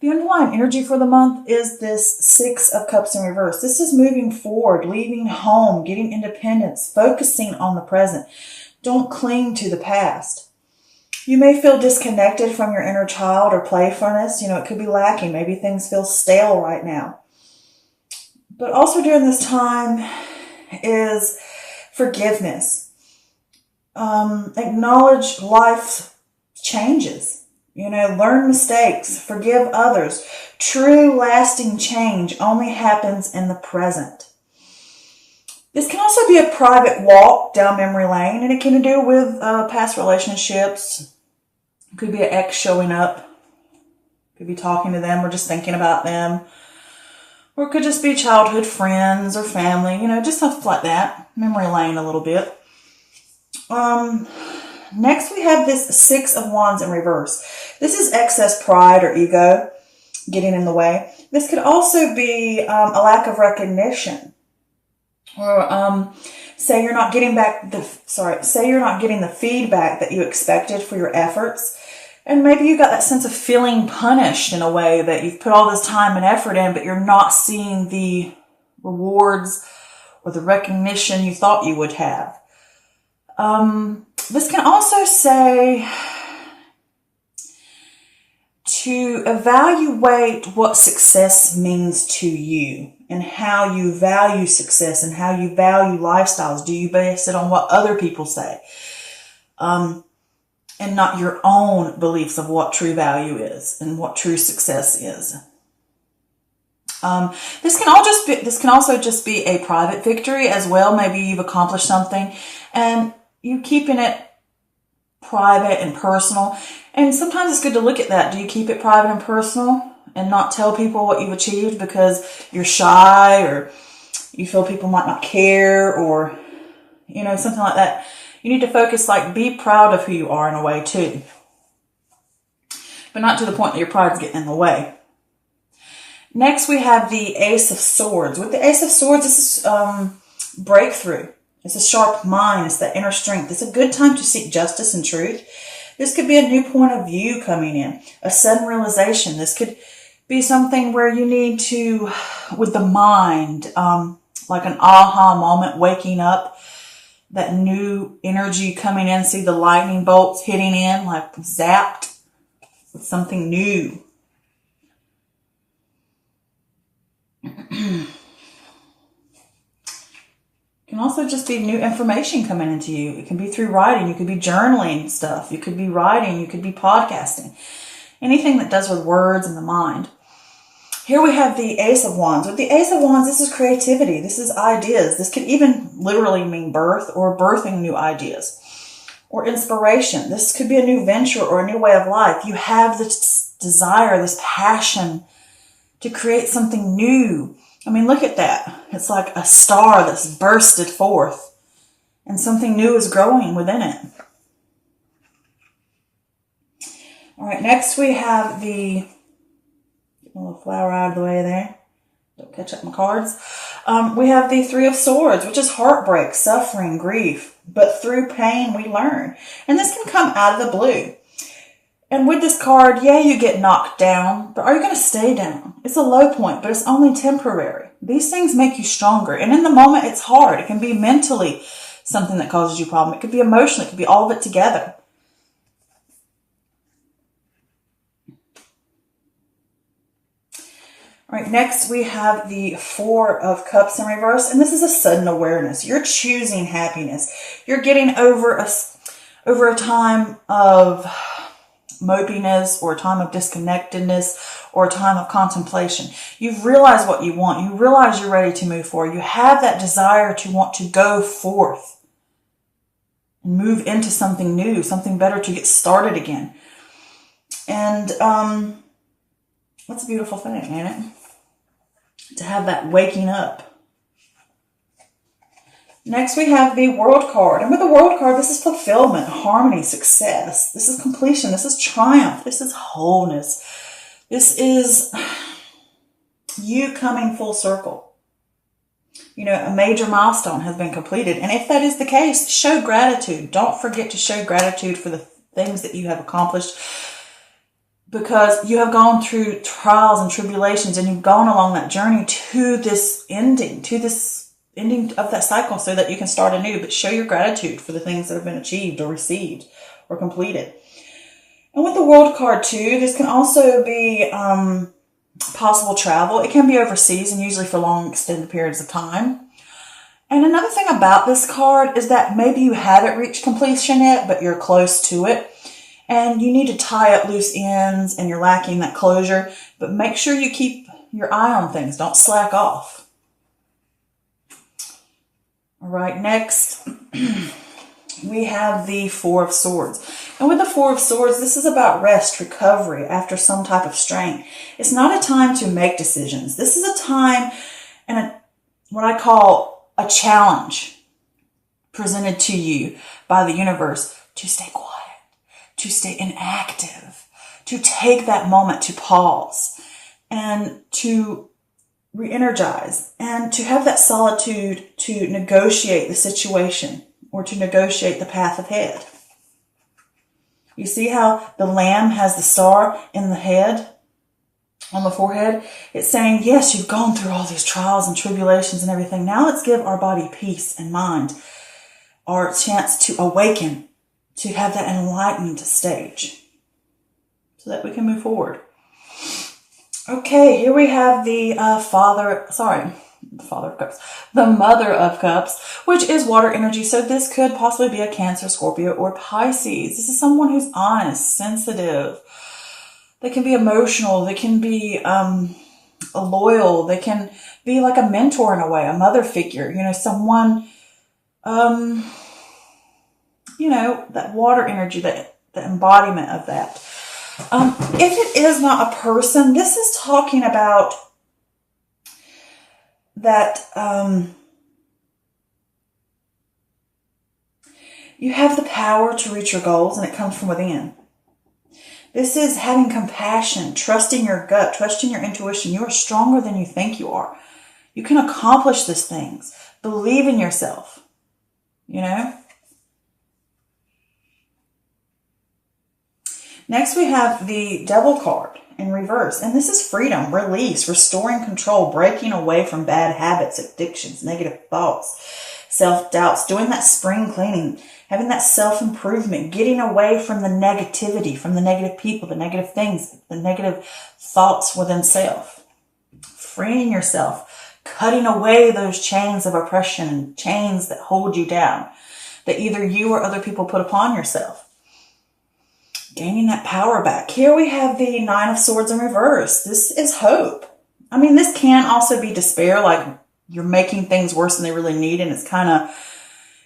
The underlying energy for the month is this Six of Cups in reverse. This is moving forward, leaving home, getting independence, focusing on the present. Don't cling to the past. You may feel disconnected from your inner child or playfulness. It could be lacking. Maybe things feel stale right now. But also during this time is forgiveness. Acknowledge life changes. Learn mistakes, forgive others. True lasting change only happens in the present. This can also be a private walk down memory lane, and it can do with past relationships. It could be an ex showing up. Could be talking to them or just thinking about them. Or it could just be childhood friends or family, just stuff like that. Memory lane a little bit. Next, we have this Six of Wands in reverse. This is excess pride or ego getting in the way. This could also be a lack of recognition, or say you're not getting the feedback that you expected for your efforts, and maybe you got that sense of feeling punished in a way that you've put all this time and effort in, but you're not seeing the rewards or the recognition you thought you would have. This can also say to evaluate what success means to you and how you value success and how you value lifestyles. Do you base it on what other people say? And not your own beliefs of what true value is and what true success is. This can also just be a private victory as well. Maybe you've accomplished something and you keeping it private and personal. And sometimes it's good to look at that. Do you keep it private and personal and not tell people what you've achieved because you're shy or you feel people might not care or, something like that? You need to focus, be proud of who you are in a way too. But not to the point that your pride's getting in the way. Next, we have the Ace of Swords. With the Ace of Swords, this is breakthrough. It's a sharp mind. It's that inner strength. It's a good time to seek justice and truth. This could be a new point of view coming in, a sudden realization. This could be something where you need to, with the mind, like an aha moment, waking up, that new energy coming in, see the lightning bolts hitting in, like zapped with something new. Can also just be new information coming into you. It can be through writing. You could be journaling stuff. You could be writing. You could be podcasting. Anything that does with words and the mind. Here we have the Ace of Wands. With the Ace of Wands, this is creativity. This is ideas. This could even literally mean birth or birthing new ideas or inspiration. This could be a new venture or a new way of life. You have this desire, this passion to create something new. Look at that. It's like a star that's bursted forth and something new is growing within it. All right, next we have get a little flower out of the way there. Don't catch up my cards. We have the Three of Swords, which is heartbreak, suffering, grief. But through pain, we learn. And this can come out of the blue. And with this card, you get knocked down, but are you going to stay down? It's a low point, but it's only temporary. These things make you stronger. And in the moment, it's hard. It can be mentally something that causes you a problem. It could be emotional. It could be all of it together. All right, next we have the Four of Cups in reverse, and this is a sudden awareness. You're choosing happiness. You're getting over a time of mopiness or a time of disconnectedness or a time of contemplation. You've realized what you want. You realize you're ready to move forward. You have that desire to want to go forth and move into something new, something better, to get started again. And that's a beautiful thing, ain't it? To have that waking up. Next, we have the World card. And with the World card, this is fulfillment, harmony, success. This is completion. This is triumph. This is wholeness. This is you coming full circle. A major milestone has been completed. And if that is the case, show gratitude. Don't forget to show gratitude for the things that you have accomplished. because you have gone through trials and tribulations, and you've gone along that journey to this ending of that cycle, so that you can start anew, but show your gratitude for the things that have been achieved or received or completed. And with the World card too, this can also be possible travel. It can be overseas, and usually for long extended periods of time. And another thing about this card is that maybe you haven't reached completion yet, but you're close to it. And you need to tie up loose ends, and you're lacking that closure. But make sure you keep your eye on things. Don't slack off. All right, next we have the Four of Swords. And with the Four of Swords, this is about rest, recovery after some type of strain. It's not a time to make decisions. This is a time and what I call a challenge presented to you by the universe to stay quiet, to stay inactive, to take that moment to pause and to re-energize, and to have that solitude to negotiate the situation or to negotiate the path ahead. You see how the lamb has the star in the head, on the forehead? It's saying, yes, you've gone through all these trials and tribulations and everything. Now let's give our body peace and mind, our chance to awaken, to have that enlightened stage so that we can move forward. Okay, here we have the the Mother of Cups, which is water energy. So this could possibly be a Cancer, Scorpio, or Pisces. This is someone who's honest, sensitive. They can be emotional. They can be loyal. They can be like a mentor in a way, a mother figure. Someone, that water energy, the embodiment of that. If it is not a person, this is talking about that you have the power to reach your goals, and it comes from within. This is having compassion, trusting your gut, trusting your intuition. You are stronger than you think you are. You can accomplish these things. Believe in yourself, Next, we have the Devil card in reverse. And this is freedom, release, restoring control, breaking away from bad habits, addictions, negative thoughts, self-doubts, doing that spring cleaning, having that self-improvement, getting away from the negativity, from the negative people, the negative things, the negative thoughts within self. Freeing yourself, cutting away those chains of oppression, chains that hold you down, that either you or other people put upon yourself. Gaining that power back. Here we have the Nine of Swords in reverse. This is hope. This can also be despair, like you're making things worse than they really need, and it's kind of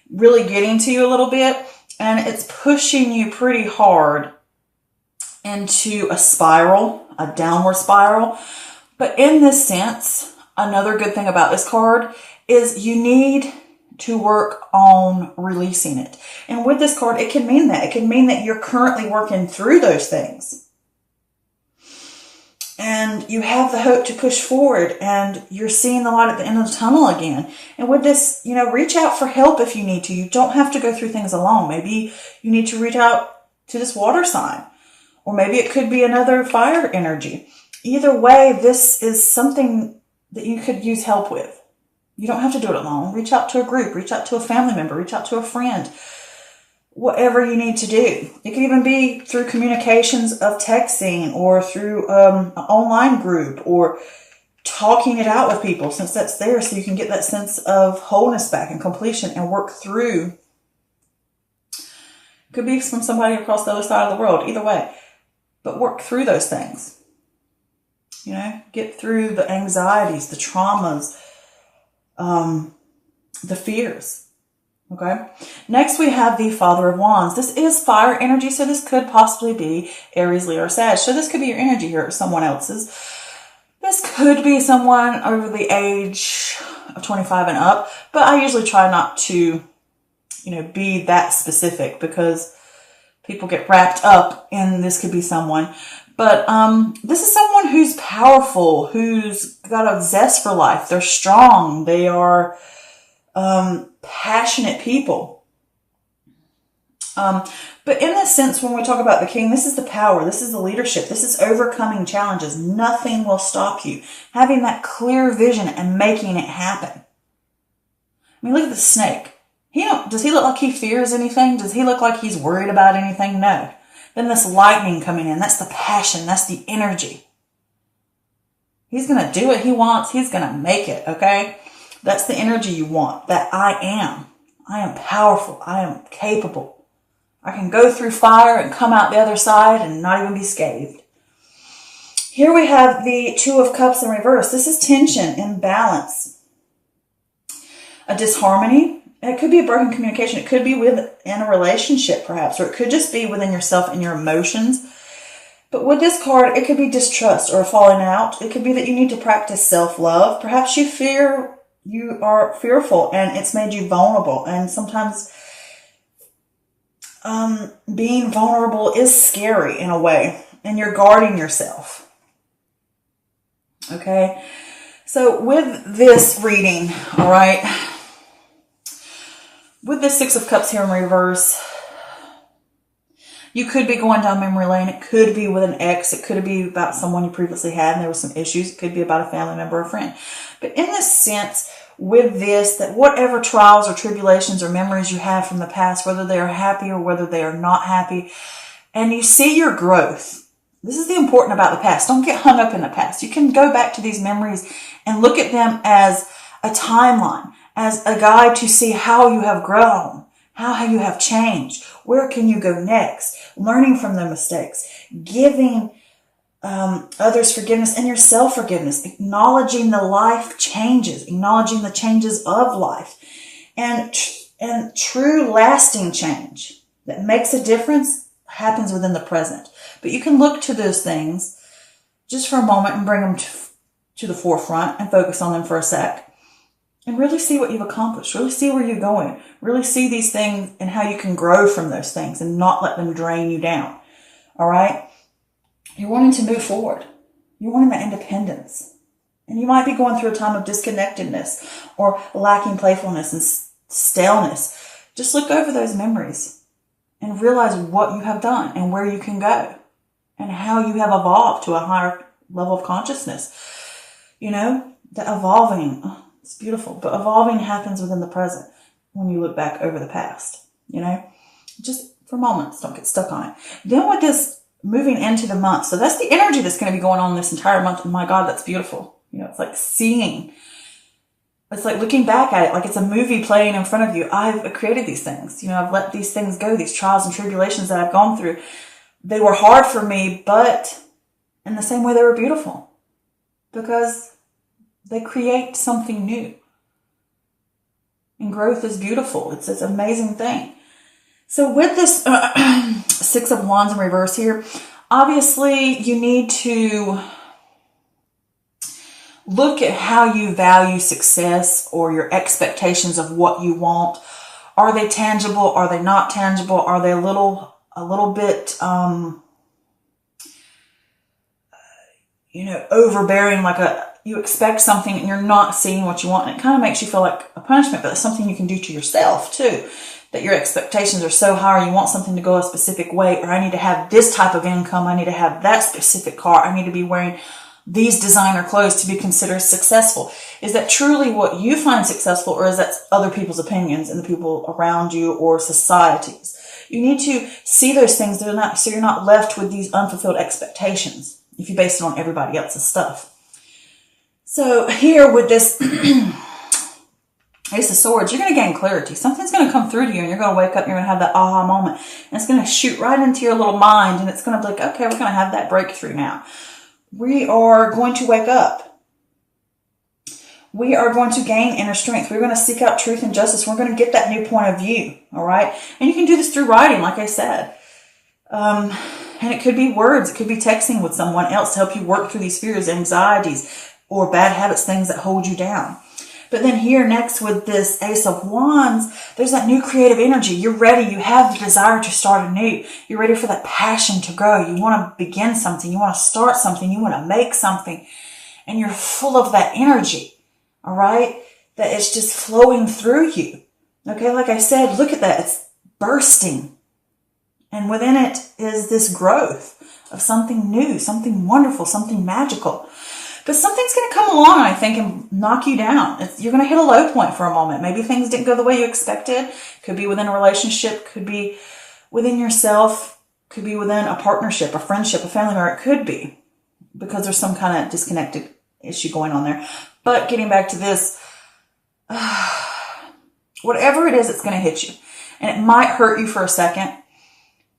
really getting to you a little bit, and it's pushing you pretty hard into a spiral, a downward spiral. But in this sense, another good thing about this card is you need to work on releasing it. And with this card, it can mean that. It can mean that you're currently working through those things. And you have the hope to push forward, and you're seeing the light at the end of the tunnel again. And with this, reach out for help if you need to. You don't have to go through things alone. Maybe you need to reach out to this water sign, or maybe it could be another fire energy. Either way, this is something that you could use help with. You don't have to do it alone. Reach out to a group, reach out to a family member, reach out to a friend, whatever you need to do. It could even be through communications of texting, or through an online group, or talking it out with people, since that's there, so you can get that sense of wholeness back and completion and work through. Could be from somebody across the other side of the world, either way. But work through those things. Get through the anxieties, the traumas, the fears. Okay. Next, we have the Father of Wands. This is fire energy, so this could possibly be Aries, Leo, or Sag. So this could be your energy here, or someone else's. This could be someone over the age of 25 and up, but I usually try not to, be that specific, because people get wrapped up in this could be someone. But this is someone who's powerful, who's got a zest for life. They're strong. They are passionate people. But in this sense, when we talk about the king, this is the power, this is the leadership, this is overcoming challenges. Nothing will stop you. Having that clear vision and making it happen. I mean, look at the snake. Does he look like he fears anything? Does he look like he's worried about anything? No. Then this lightning coming in, that's the passion, that's the energy. He's going to do what he wants. He's going to make it, okay? That's the energy you want, that I am. I am powerful. I am capable. I can go through fire and come out the other side and not even be scathed. Here we have the Two of Cups in reverse. This is tension, imbalance, a disharmony. It could be a broken communication. It could be within a relationship, perhaps, or it could just be within yourself and your emotions. But with this card, it could be distrust or a falling out. It could be that you need to practice self-love. Perhaps you are fearful and it's made you vulnerable. And sometimes being vulnerable is scary in a way. And you're guarding yourself. Okay? So with this reading, all right, with this Six of Cups here in reverse, you could be going down memory lane. It could be with an ex. It could be about someone you previously had and there was some issues. It could be about a family member or friend. But in this sense, with this, that whatever trials or tribulations or memories you have from the past, whether they are happy or whether they are not happy, and you see your growth. This is the important about the past. Don't get hung up in the past. You can go back to these memories and look at them as a timeline, as a guide to see how you have grown, how you have changed, where can you go next, learning from the mistakes, giving others forgiveness and yourself forgiveness, acknowledging the life changes, acknowledging the changes of life, and true lasting change that makes a difference happens within the present. But you can look to those things just for a moment and bring them to the forefront and focus on them for a sec. And really see what you've accomplished. Really see where you're going. Really see these things and how you can grow from those things and not let them drain you down. All right? You're wanting to move forward. You're wanting that independence. And you might be going through a time of disconnectedness or lacking playfulness and staleness. Just look over those memories and realize what you have done and where you can go and how you have evolved to a higher level of consciousness. You know, the evolving. It's beautiful, but evolving happens within the present when you look back over the past, you know, just for moments, don't get stuck on it. Then with this moving into the month, so that's the energy that's going to be going on this entire month. Oh my God, that's beautiful. You know, it's like seeing, it's like looking back at it, like it's a movie playing in front of you. I've created these things, you know, I've let these things go, these trials and tribulations that I've gone through. They were hard for me, but in the same way they were beautiful because they create something new. And growth is beautiful. It's this amazing thing. So with this Six of Wands in reverse here, obviously you need to look at how you value success or your expectations of what you want. Are they tangible? Are they not tangible? Are they a little bit, you know, overbearing, like you expect something and you're not seeing what you want. And it kind of makes you feel like a punishment, but it's something you can do to yourself too. That your expectations are so high, or you want something to go a specific way, or I need to have this type of income, I need to have that specific car, I need to be wearing these designer clothes to be considered successful. Is that truly what you find successful, or is that other people's opinions and the people around you or societies? You need to see those things so you're not left with these unfulfilled expectations if you base it on everybody else's stuff. So here with this Ace of Swords, you're going to gain clarity. Something's going to come through to you and you're going to wake up and you're going to have that aha moment. And it's going to shoot right into your little mind and it's going to be like, okay, we're going to have that breakthrough now. We are going to wake up. We are going to gain inner strength. We're going to seek out truth and justice. We're going to get that new point of view. All right. And you can do this through writing, like I said. And it could be words. It could be texting with someone else to help you work through these fears, anxieties, or bad habits, things that hold you down. But then here next with this Ace of Wands, there's that new creative energy. You're ready. You have the desire to start anew. You're ready for that passion to grow. You want to begin something. You want to start something. You want to make something. And you're full of that energy. All right? That it's just flowing through you. Okay? Like I said, look at that. It's bursting. And within it is this growth of something new, something wonderful, something magical. But something's going to come along, I think, and knock you down. You're going to hit a low point for a moment. Maybe things didn't go the way you expected. Could be within a relationship, could be within yourself, could be within a partnership, a friendship, a family member. It could be because there's some kind of disconnected issue going on there. But getting back to this, whatever it is, it's going to hit you. And it might hurt you for a second.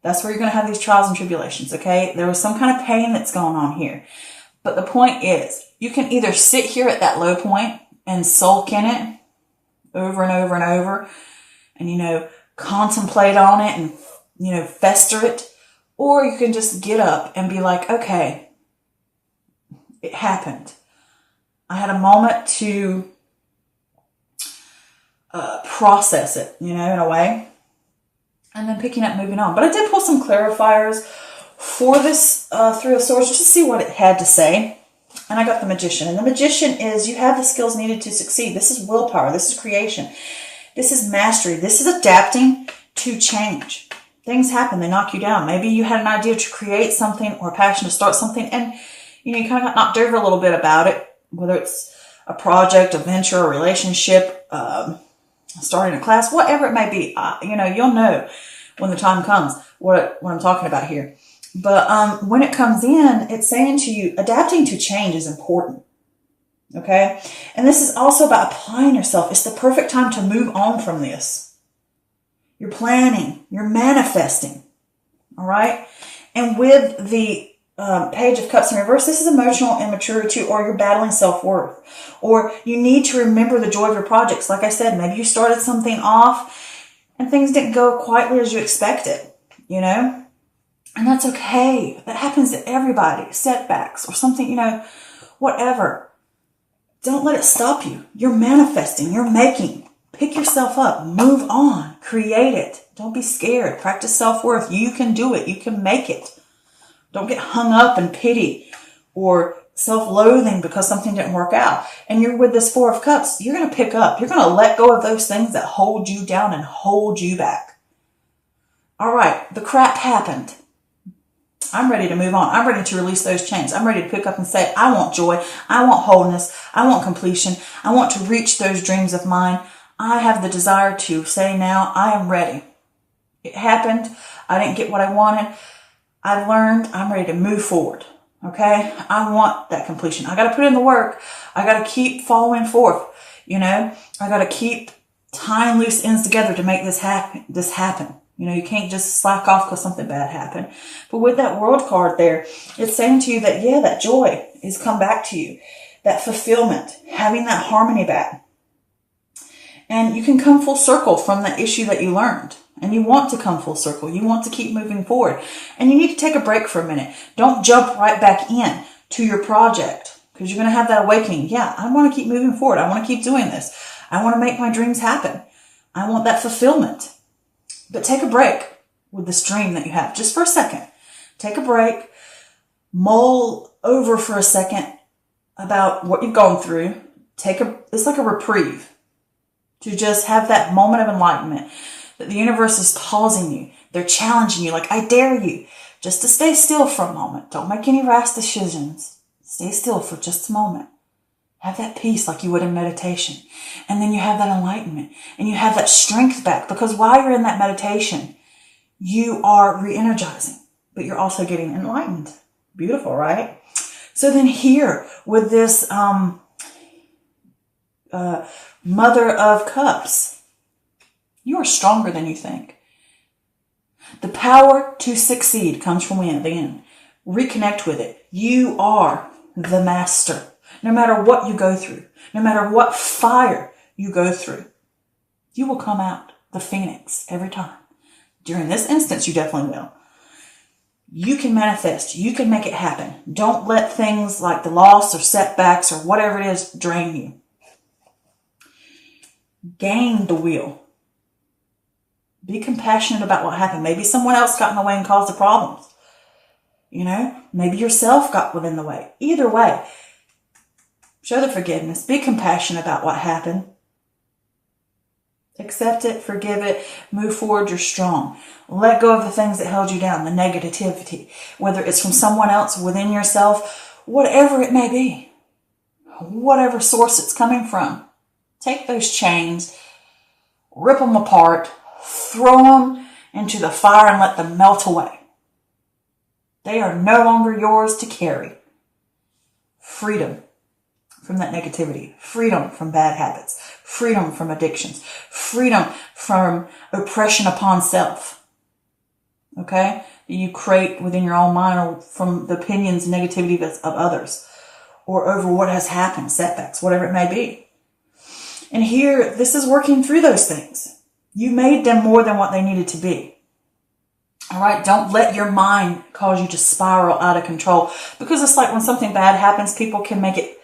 That's where you're going to have these trials and tribulations, okay? There was some kind of pain that's going on here. But the point is, you can either sit here at that low point and sulk in it over and over and over and, contemplate on it and, fester it. Or you can just get up and be like, okay, it happened. I had a moment to process it, in a way. And then picking up, moving on. But I did pull some clarifiers for this Three of Swords just to see what it had to say. And I got the Magician. And the Magician is you have the skills needed to succeed. This is willpower. This is creation. This is mastery. This is adapting to change. Things happen. They knock you down. Maybe you had an idea to create something or a passion to start something. And, you kind of got knocked over a little bit about it. Whether it's a project, a venture, a relationship, starting a class, whatever it may be. You'll know when the time comes what I'm talking about here. But when it comes in, it's saying to you, adapting to change is important. Okay? And this is also about applying yourself. It's the perfect time to move on from this. You're planning. You're manifesting. All right? And with the Page of Cups in reverse, this is emotional immaturity, or you're battling self-worth. Or you need to remember the joy of your projects. Like I said, maybe you started something off and things didn't go quietly as you expected, And that's okay. That happens to everybody. Setbacks or something, whatever. Don't let it stop you. You're manifesting. You're making. Pick yourself up. Move on. Create it. Don't be scared. Practice self-worth. You can do it. You can make it. Don't get hung up in pity or self-loathing because something didn't work out. And you're with this Four of Cups. You're going to pick up. You're going to let go of those things that hold you down and hold you back. All right. The crap happened. I'm ready to move on. I'm ready to release those chains. I'm ready to pick up and say, I want joy. I want wholeness. I want completion. I want to reach those dreams of mine. I have the desire to say now, I am ready. It happened. I didn't get what I wanted. I've learned. I'm ready to move forward. Okay? I want that completion. I got to put in the work. I got to keep following forth. I got to keep tying loose ends together to make this happen. You can't just slack off because something bad happened. But with that World card there, it's saying to you that, that joy is come back to you. That fulfillment, having that harmony back. And you can come full circle from that issue that you learned. And you want to come full circle. You want to keep moving forward. And you need to take a break for a minute. Don't jump right back in to your project because you're going to have that awakening. Yeah, I want to keep moving forward. I want to keep doing this. I want to make my dreams happen. I want that fulfillment. But take a break with this dream that you have just for a second. Take a break. Mull over for a second about what you've gone through. It's like a reprieve to just have that moment of enlightenment that the universe is pausing you. They're challenging you like, I dare you just to stay still for a moment. Don't make any rash decisions. Stay still for just a moment. Have that peace like you would in meditation. And then you have that enlightenment and you have that strength back because while you're in that meditation, you are re-energizing, but you're also getting enlightened. Beautiful, right? So then here with this Mother of Cups, you are stronger than you think. The power to succeed comes from within. Reconnect with it. You are the master. No matter what you go through, no matter what fire you go through, you will come out the phoenix every time. During this instance, you definitely will. You can manifest. You can make it happen. Don't let things like the loss or setbacks or whatever it is drain you. Gain the will. Be compassionate about what happened. Maybe someone else got in the way and caused the problems. Maybe yourself got within the way. Either way, show the forgiveness. Be compassionate about what happened. Accept it, forgive it, move forward, you're strong. Let go of the things that held you down, the negativity, whether it's from someone else, within yourself, whatever it may be, whatever source it's coming from. Take those chains, rip them apart, throw them into the fire and let them melt away. They are no longer yours to carry. Freedom from that negativity, freedom from bad habits, freedom from addictions, freedom from oppression upon self. Okay? You create within your own mind or from the opinions and negativity of others or over what has happened, setbacks, whatever it may be. And here, this is working through those things. You made them more than what they needed to be. All right? Don't let your mind cause you to spiral out of control, because it's like when something bad happens, people can make it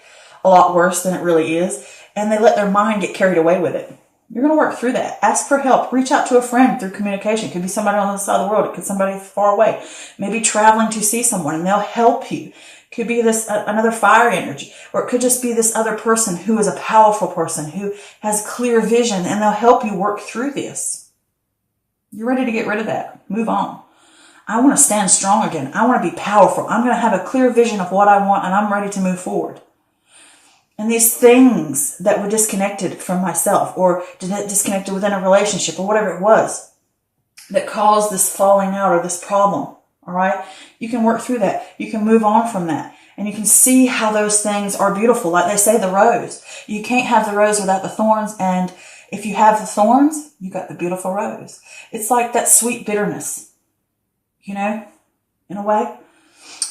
a lot worse than it really is, and they let their mind get carried away with it. You're going to work through that. Ask for help. Reach out to a friend through communication. It could be somebody on the other side of the world. It could be somebody far away. Maybe traveling to see someone and they'll help you. It could be this another fire energy, or it could just be this other person who is a powerful person who has clear vision, and they'll help you work through this. You're ready to get rid of that. Move on. I want to stand strong again. I want to be powerful. I'm going to have a clear vision of what I want, and I'm ready to move forward. And these things that were disconnected from myself, or disconnected within a relationship, or whatever it was that caused this falling out or this problem, all right? You can work through that. You can move on from that. And you can see how those things are beautiful. Like they say, the rose. You can't have the rose without the thorns. And if you have the thorns, you got the beautiful rose. It's like that sweet bitterness, you know, in a way.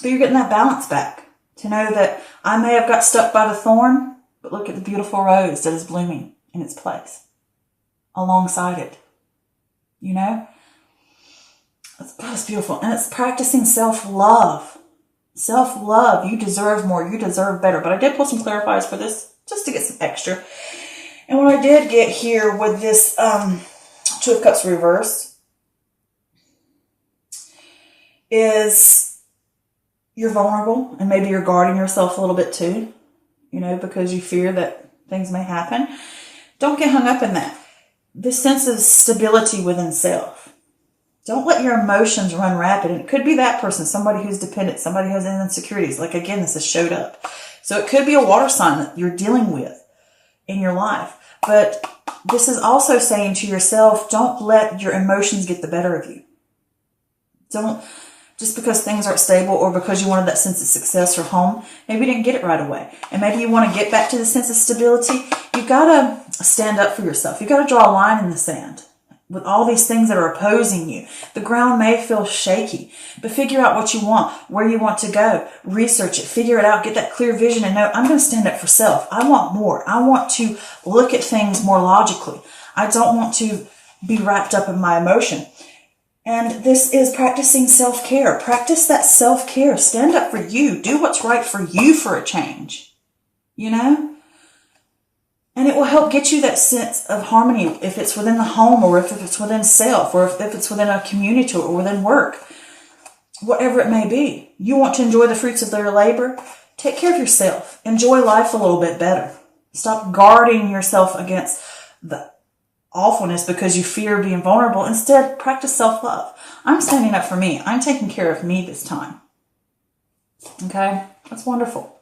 But you're getting that balance back. To know that I may have got stuck by the thorn, but look at the beautiful rose that is blooming in its place alongside it. You know? That's beautiful. And it's practicing self-love. Self-love. You deserve more. You deserve better. But I did pull some clarifiers for this just to get some extra. And what I did get here with this Two of Cups reverse is you're vulnerable, and maybe you're guarding yourself a little bit too, you know, because you fear that things may happen. Don't get hung up in that. This sense of stability within self. Don't let your emotions run rapid. And it could be that person, somebody who's dependent, somebody who has insecurities. Like, again, this has showed up. So it could be a water sign that you're dealing with in your life. But this is also saying to yourself, don't let your emotions get the better of you. Don't. Just because things aren't stable, or because you wanted that sense of success or home, maybe you didn't get it right away. And maybe you want to get back to the sense of stability. You've got to stand up for yourself. You've got to draw a line in the sand with all these things that are opposing you. The ground may feel shaky, but figure out what you want, where you want to go. Research it, figure it out, get that clear vision, and know, I'm going to stand up for self. I want more. I want to look at things more logically. I don't want to be wrapped up in my emotion. And this is practicing self-care. Practice that self-care. Stand up for you. Do what's right for you for a change. You know? And it will help get you that sense of harmony, if it's within the home, or if it's within self, or if it's within a community, or within work. Whatever it may be. You want to enjoy the fruits of their labor? Take care of yourself. Enjoy life a little bit better. Stop guarding yourself against the awfulness because you fear being vulnerable. Instead, practice self-love. I'm standing up for me. I'm taking care of me this time. Okay? That's wonderful.